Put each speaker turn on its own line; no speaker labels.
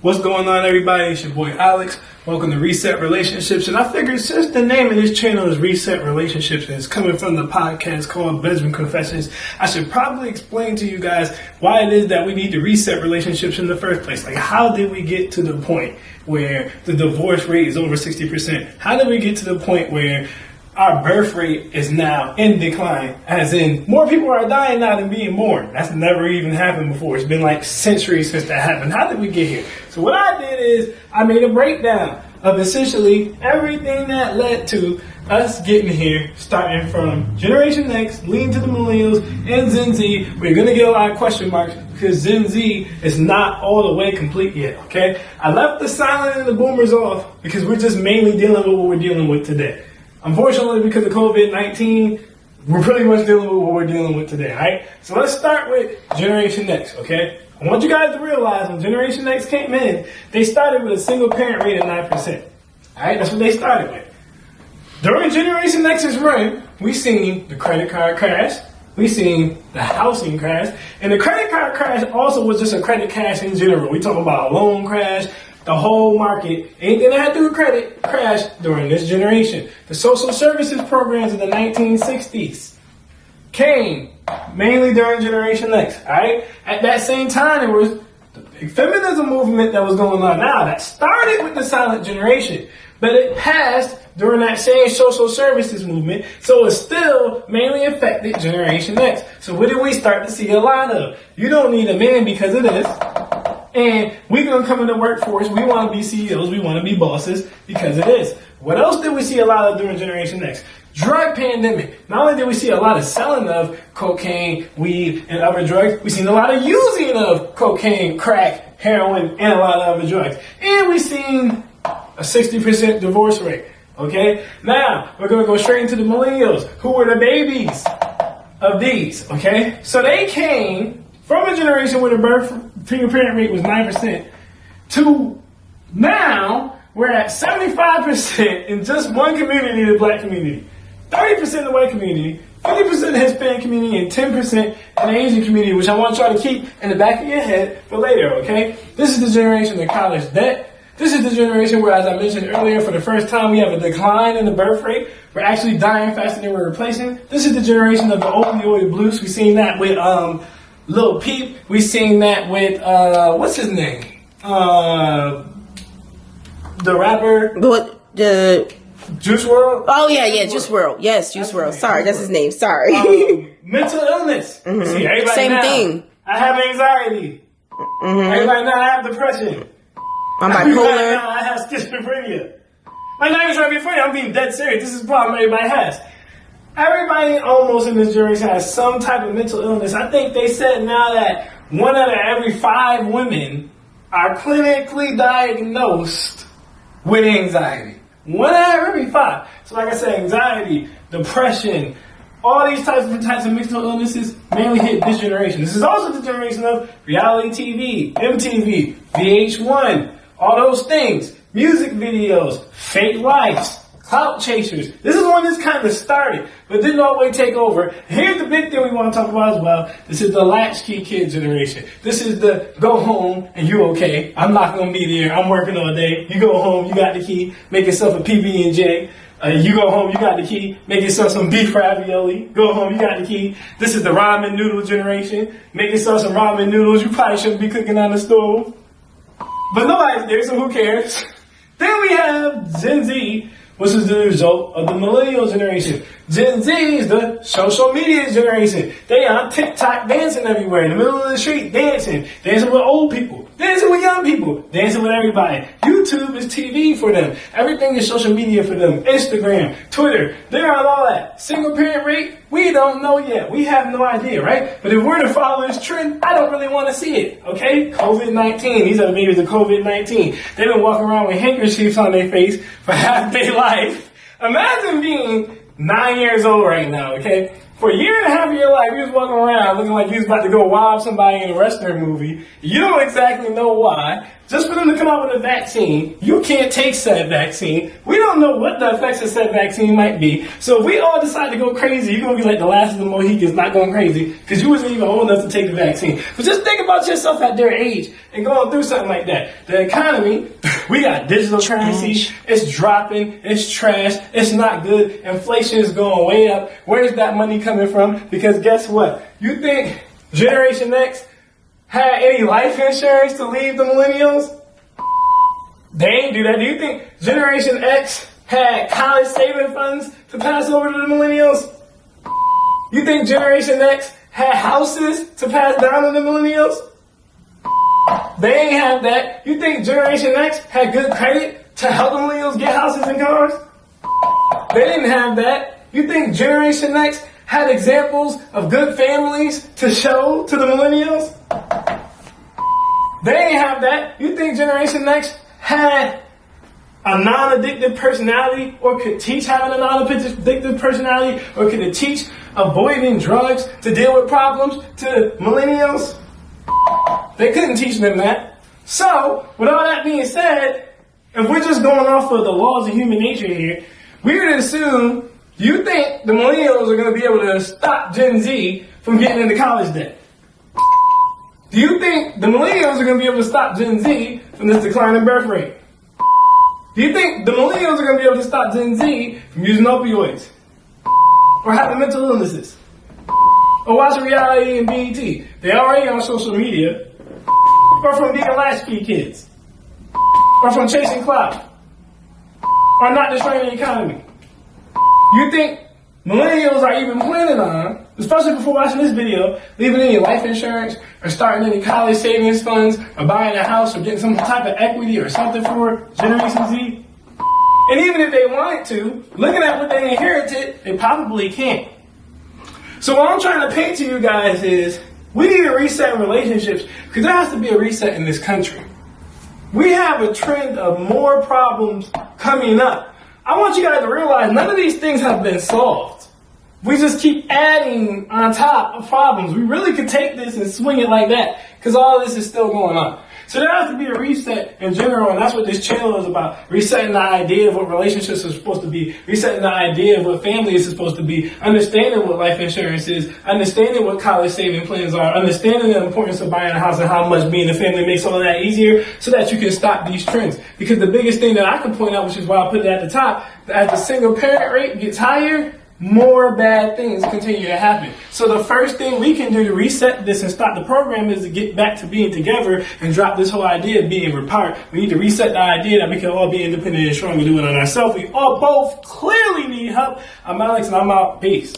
What's going on, everybody? It's your boy Alex. Welcome to Reset Relationships. And I figured since the name of this channel is Reset Relationships and it's coming from the podcast called Bedroom Confessions, I should probably explain to you guys why it is that we need to reset relationships in the first place. Like, how did we get to the point where the divorce rate is over 60%? How did we get to the point where our birth rate is now in decline, as in more people are dying now than being born? That's never even happened before. It's been like centuries since that happened. How did we get here? So what I did is I made a breakdown of essentially everything that led to us getting here, starting from Generation X, leading to the Millennials, and Gen Z. We're going to get a lot of question marks because Gen Z is not all the way complete yet, okay? I left the silent and the boomers off because we're just mainly dealing with what we're dealing with today. Unfortunately, because of COVID-19, we're pretty much dealing with what we're dealing with today, all right? So let's start with Generation X, okay? I want you guys to realize when Generation X came in, they started with a single parent rate of 9%, all right? That's what they started with. During Generation X's run, we seen the credit card crash, we seen the housing crash, and the credit card crash also was just a credit crash in general. We talking about a loan crash. The whole market, anything that had to do with credit, crashed during this generation. The social services programs of the 1960s came mainly during Generation X, all right? At that same time, there was the big feminism movement that was going on now that started with the silent generation, but it passed during that same social services movement, so it still mainly affected Generation X. So what did we start to see a lot of? You don't need a man because of this. And we're going to come in the workforce. We want to be CEOs. We want to be bosses because of this. What else did we see a lot of during Generation X? Drug pandemic. Not only did we see a lot of selling of cocaine, weed, and other drugs, we seen a lot of using of cocaine, crack, heroin, and a lot of other drugs. And we seen a 60% divorce rate. Okay? Now, we're going to go straight into the millennials, who were the babies of these. Okay? So they came from a generation where the birth parent rate was 9% to now we're at 75% in just one community, the black community, 30% the white community, 50% the Hispanic community, and 10% in the Asian community, which I want y'all to keep in the back of your head for later, okay? This is the generation of college debt. This is the generation where, as I mentioned earlier, for the first time we have a decline in the birth rate. We're actually dying faster than we're replacing. This is the generation of the opioid blues. We've seen that with Lil Peep. We seen that with what's his name? The rapper.
The
Juice WRLD.
Oh yeah, Juice WRLD. Yes, Juice WRLD. Sorry, that's his name. Sorry.
Mental illness.
Mm-hmm.
See, everybody
Same
now,
thing.
I have anxiety.
Mm-hmm.
Everybody now I have depression.
I'm
Everybody
bipolar.
now I have schizophrenia. I'm not even trying to be funny. I'm being dead serious. This is a problem everybody has. Everybody almost in this generation has some type of mental illness. I think they said now that 1 out of every 5 women are clinically diagnosed with anxiety. 1 out of every 5. So like I said, anxiety, depression, all these types of mental illnesses mainly hit this generation. This is also the generation of reality TV, MTV, VH1, all those things, music videos, fake lives, clout chasers. This is when this kind of started, but didn't always take over. Here's the big thing we want to talk about as well. This is the latchkey kid generation. This is the go home and you okay. I'm not going to be there. I'm working all day. You go home, you got the key. Make yourself a PB&J. You go home, you got the key. Make yourself some beef ravioli. Go home, you got the key. This is the ramen noodle generation. Make yourself some ramen noodles. You probably shouldn't be cooking on the stove, but nobody's there, so who cares? Then we have Gen Z, which is the result of the millennial generation. Gen Z is the social media generation. They on TikTok dancing everywhere, in the middle of the street, dancing with old people, dancing with young people, dancing with everybody. YouTube is TV for them. Everything is social media for them. Instagram, Twitter, they're on all that. Single parent rate, we don't know yet. We have no idea, right? But if we're to follow this trend, I don't really want to see it, okay? COVID-19, these are the babies of COVID-19. They've been walking around with handkerchiefs on their face for half their life. Imagine being 9 years old right now, okay? For a year and a half of your life, you was walking around looking like you was about to go rob somebody in a Western movie. You don't exactly know why. Just for them to come out with a vaccine, you can't take said vaccine. We don't know what the effects of said vaccine might be. So if we all decide to go crazy, you're going to be like the last of the Mohicans not going crazy because you wasn't even old enough to take the vaccine. But just think about yourself at their age and going through something like that. The economy, we got digital currency, it's dropping, it's trash, it's not good, inflation is going way up. Where's that money coming from? Because guess what? You think Generation X had any life insurance to leave the millennials? They ain't do that. Do you think Generation X had college saving funds to pass over to the millennials? You think Generation X had houses to pass down to the millennials? They ain't have that. You think Generation X had good credit to help the millennials get houses and cars? They didn't have that. You think Generation X had examples of good families to show to the millennials? They ain't have that. You think Generation X had a non-addictive personality or could teach having a non-addictive personality or could it teach avoiding drugs to deal with problems to millennials? They couldn't teach them that. So, with all that being said, if we're just going off of the laws of human nature here, we would assume you think the millennials are going to be able to stop Gen Z from getting into college debt. Do you think the millennials are going to be able to stop Gen Z from this declining birth rate? Do you think the millennials are going to be able to stop Gen Z from using opioids? Or having mental illnesses? Or watching reality and BET? They already on social media. Or from being latchkey kids? Or from chasing clout? Or not destroying the economy? You think millennials are even planning on, especially before watching this video, leaving any life insurance or starting any college savings funds or buying a house or getting some type of equity or something for Generation Z? And even if they wanted to, looking at what they inherited, they probably can't. So what I'm trying to paint to you guys is, we need to reset relationships because there has to be a reset in this country. We have a trend of more problems coming up. I want you guys to realize none of these things have been solved. We just keep adding on top of problems. We really could take this and swing it like that because all of this is still going on. So there has to be a reset in general, and that's what this channel is about. Resetting the idea of what relationships are supposed to be, resetting the idea of what family is supposed to be, understanding what life insurance is, understanding what college saving plans are, understanding the importance of buying a house and how much being a family makes all of that easier so that you can stop these trends. Because the biggest thing that I can point out, which is why I put it at the top, as the single parent rate gets higher, more bad things continue to happen. So the first thing we can do to reset this and stop the program is to get back to being together and drop this whole idea of being apart. We need to reset the idea that we can all be independent and strong and do it on ourselves. We all both clearly need help. I'm Alex and I'm out. Peace.